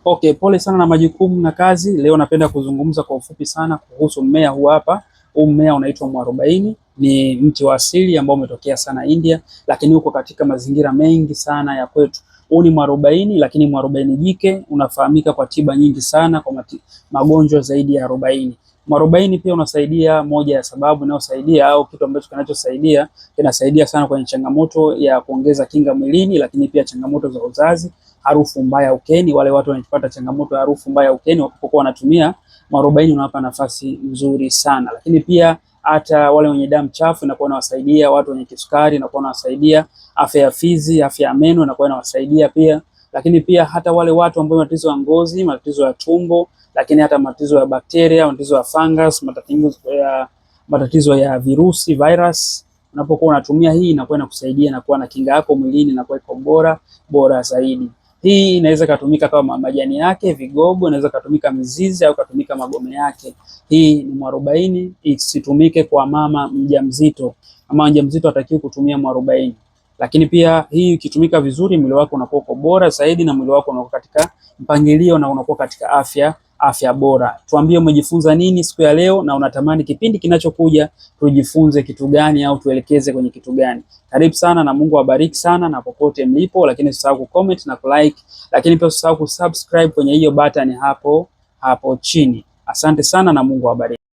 Okay, pole sana na majukumu na kazi. Leo napenda kuzungumza kwa ufupi sana kuhusu mmea huu hapa. Huu mmea unaitwa mwarobaini, ni mti wa asili ambao umetokea sana India, lakini uko katika mazingira mengi sana ya kwetu. Huu ni mwarobaini, lakini mwarobaini jike unafahamika kwa tiba nyingi sana kwa magonjwa zaidi ya 40. Mwarobaini pia unasaidia, moja ya sababu inayosaidia au kitu ambacho kinachosaidia, kinasaidia sana kwenye changamoto ya kuongeza kinga mwilini, lakini pia changamoto za uzazi, harufu mbaya ukeni. Wale watu wanapata changamoto ya harufu mbaya ukeni wanapokuwa wanatumia mwarobaini, unawapa nafasi nzuri sana. Lakini pia hata wale wenye damu chafu inakuwa inawasaidia, watu wenye kisukari inakuwa inawasaidia, afya ya fizi, afya ya meno inakuwa inawasaidia pia. Lakini pia hata wale watu ambao matatizo ya ngozi, matatizo ya tumbo, lakini hata matatizo ya bakteria, matatizo ya fungus, matatizo ya virusi, virus, unapokuwa unatumia hii inakuwa inakusaidia na kuwa na kinga yako mwilini na kuwa iko bora zaidi. Hii inaweza kutumika kama majani yake, vigogo, inaweza kutumika mizizi au kutumika magome yake. Hii ni mwarobaini, isitumike kwa mama mjamzito. Mama mjamzito hatakiwi kutumia mwarobaini. Lakini pia hii ikitumika vizuri, mwili wako unakuwa bora zaidi na mwili wako unakuwa katika mpangilio na unakuwa katika afya bora. Tuambie umejifunza nini siku ya leo na unatamani kipindi kinachokuja tujifunze kitu gani au tuelekeze kwenye kitu gani. Karibu sana na Mungu awabariki sana na popote mlipo, lakini usisahau kucomment na kulike, lakini pia usisahau kusubscribe kwenye hiyo button hapo chini. Asante sana na Mungu awabariki.